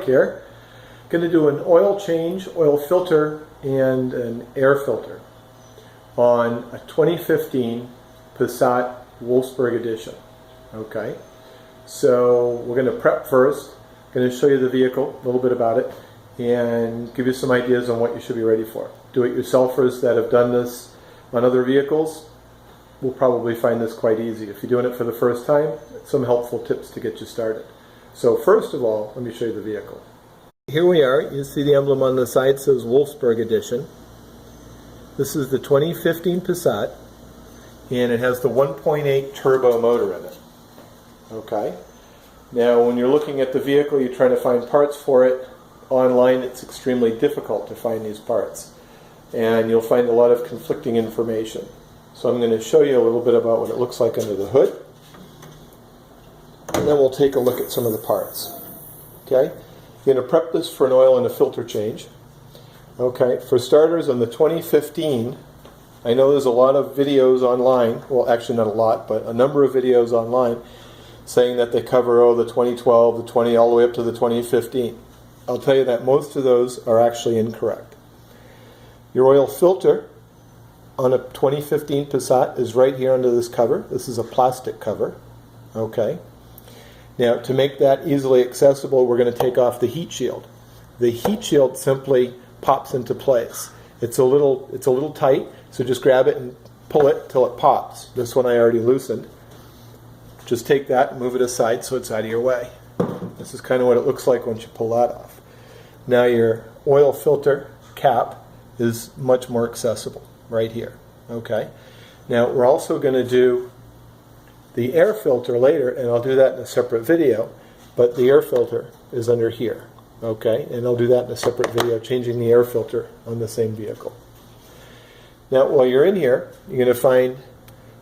Here, going to do an oil change, oil filter, and an air filter on a 2015 Passat Wolfsburg edition. Okay, so we're going to prep first. Going to show you the vehicle, a little bit about it, and give you some ideas on what you should be ready for. Do-it-yourselfers that have done this on other vehicles will probably find this quite easy. If you're doing it for the first time, some helpful tips to get you started. So first of all, let me show you the vehicle. Here we are. You see the emblem on the side says Wolfsburg edition. This is the 2015 Passat, and it has the 1.8 turbo motor in it. Okay. Now when you're looking at the vehicle, you're trying to find parts for it. Online it's extremely difficult to find these parts, and you'll find a lot of conflicting information. So I'm going to show you a little bit about what it looks like under the hood, and then we'll take a look at some of the parts. Okay, you're going to prep this for an oil and a filter change. Okay, for starters, on the 2015, I know there's a lot of videos online, well actually not a lot, but a number of videos online saying that they cover the 2012, the 20, all the way up to the 2015. I'll tell you that most of those are actually incorrect. Your oil filter on a 2015 Passat is right here under this cover. This is a plastic cover. Okay. Now, to make that easily accessible, we're going to take off the heat shield. The heat shield simply pops into place. It's a little tight, so just grab it and pull it till it pops. This one I already loosened. Just take that and move it aside so it's out of your way. This is kind of what it looks like once you pull that off. Now your oil filter cap is much more accessible right here. Okay. Now we're also going to do the air filter later, and I'll do that in a separate video, but the air filter is under here. Okay, and I'll do that in a separate video, changing the air filter on the same vehicle. Now while you're in here, you're going to find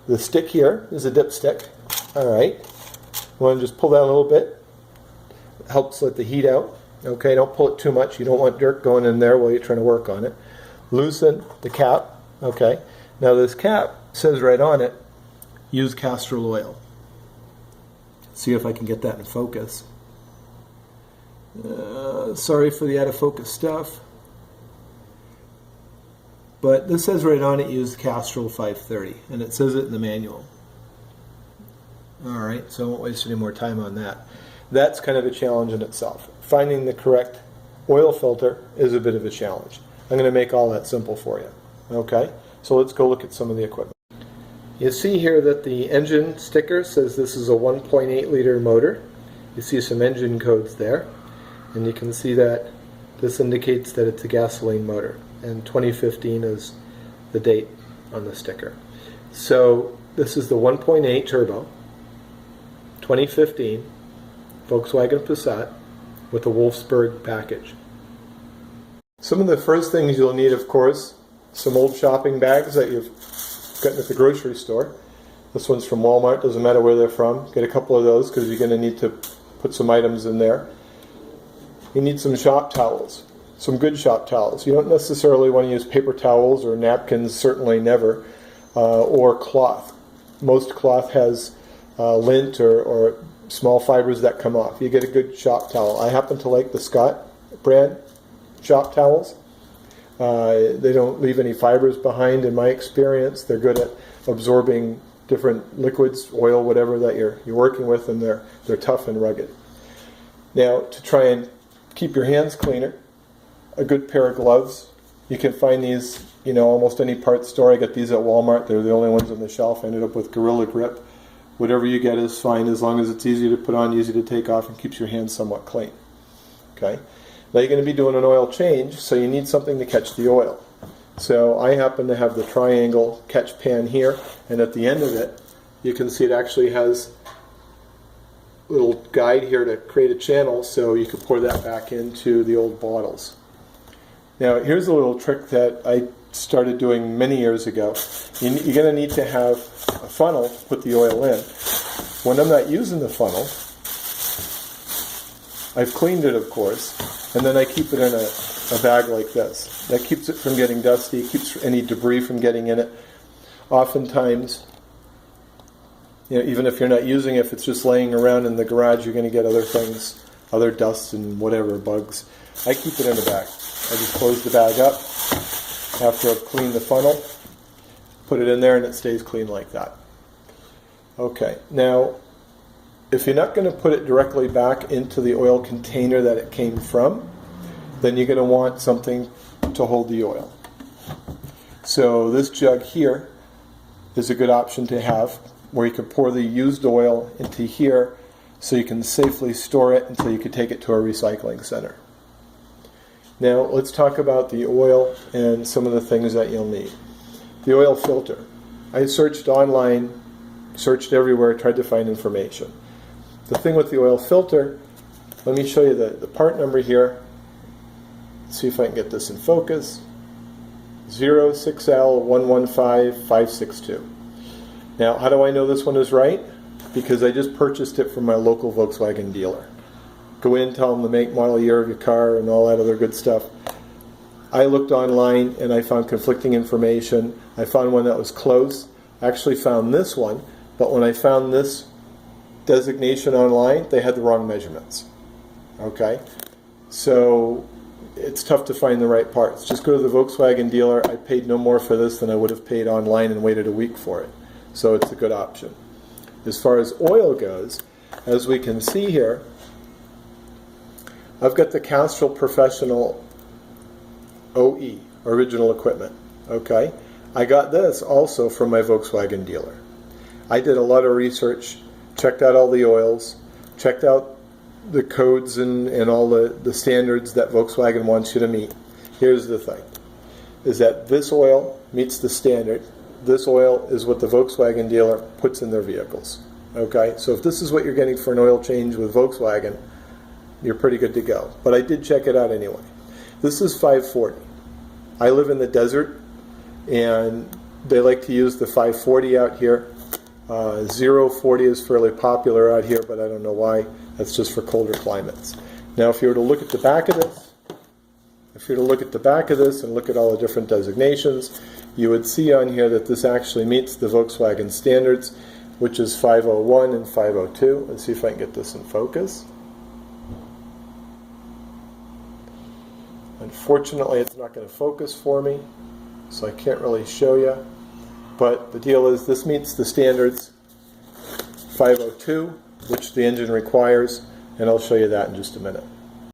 the stick here is a dipstick. Alright, you want to just pull that a little bit. It helps let the heat out. Okay, don't pull it too much. You don't want dirt going in there while you're trying to work on it. Loosen the cap. Okay, now this cap says right on it, use castor oil. See if I can get that in focus. Sorry for the out of focus stuff. But this says right on it, use Castrol 530, and it says it in the manual. Alright, so I won't waste any more time on that. That's kind of a challenge in itself. Finding the correct oil filter is a bit of a challenge. I'm going to make all that simple for you. Okay, so let's go look at some of the equipment. You see here that the engine sticker says this is a 1.8 liter motor. You see some engine codes there, and you can see that this indicates that it's a gasoline motor, and 2015 is the date on the sticker. So this is the 1.8 turbo 2015 Volkswagen Passat with a Wolfsburg package. Some of the first things you'll need, of course, some old shopping bags that you've gotten at the grocery store. This one's from Walmart, doesn't matter where they're from. Get a couple of those because you're going to need to put some items in there. You need some shop towels, some good shop towels. You don't necessarily want to use paper towels or napkins, certainly never, or cloth. Most cloth has lint or small fibers that come off. You get a good shop towel. I happen to like the Scott brand shop towels. They don't leave any fibers behind in my experience. They're good at absorbing different liquids, oil, whatever that you're working with, and they're tough and rugged. Now, to try and keep your hands cleaner, a good pair of gloves. You can find these, almost any parts store. I got these at Walmart. They're the only ones on the shelf. I ended up with Gorilla Grip. Whatever you get is fine as long as it's easy to put on, easy to take off, and keeps your hands somewhat clean. Okay. Now you're going to be doing an oil change, so you need something to catch the oil. So I happen to have the triangle catch pan here, and at the end of it, you can see it actually has a little guide here to create a channel, so you can pour that back into the old bottles. Now here's a little trick that I started doing many years ago. You're going to need to have a funnel to put the oil in. When I'm not using the funnel, I've cleaned it, of course, and then I keep it in a bag like this. That keeps it from getting dusty, keeps any debris from getting in it. Oftentimes, even if you're not using it, if it's just laying around in the garage, you're going to get other things other dust and whatever, bugs. I keep it in a bag. I just close the bag up after I've cleaned the funnel, put it in there, and it stays clean like that. Okay, now if you're not going to put it directly back into the oil container that it came from, then you're going to want something to hold the oil. So this jug here is a good option to have, where you can pour the used oil into here so you can safely store it until you can take it to a recycling center. Now let's talk about the oil and some of the things that you'll need. The oil filter. I searched online, searched everywhere, tried to find information. The thing with the oil filter, let me show you the part number here. Let's see if I can get this in focus. 06L115562. Now, how do I know this one is right? Because I just purchased it from my local Volkswagen dealer. Go in, tell them the make, model, year of your car, and all that other good stuff. I looked online and I found conflicting information. I found one that was close. I actually found this one, but when I found this designation online, they had the wrong measurements. Okay? So it's tough to find the right parts. Just go to the Volkswagen dealer. I paid no more for this than I would have paid online and waited a week for it. So it's a good option. As far as oil goes, as we can see here, I've got the Castrol Professional OE, original equipment. Okay? I got this also from my Volkswagen dealer. I did a lot of research, checked out all the oils, checked out the codes and all the standards that Volkswagen wants you to meet. Here's the thing, is that this oil meets the standard. This oil is what the Volkswagen dealer puts in their vehicles. Okay, so if this is what you're getting for an oil change with Volkswagen, you're pretty good to go. But I did check it out anyway. This is 540. I live in the desert, and they like to use the 540 out here. 040 is fairly popular out here, but I don't know why. That's just for colder climates. Now, if you were to look at the back of this, and look at all the different designations, you would see on here that this actually meets the Volkswagen standards, which is 501 and 502. Let's see if I can get this in focus. Unfortunately, it's not going to focus for me, so I can't really show you. But the deal is this meets the standards 502, which the engine requires, and I'll show you that in just a minute.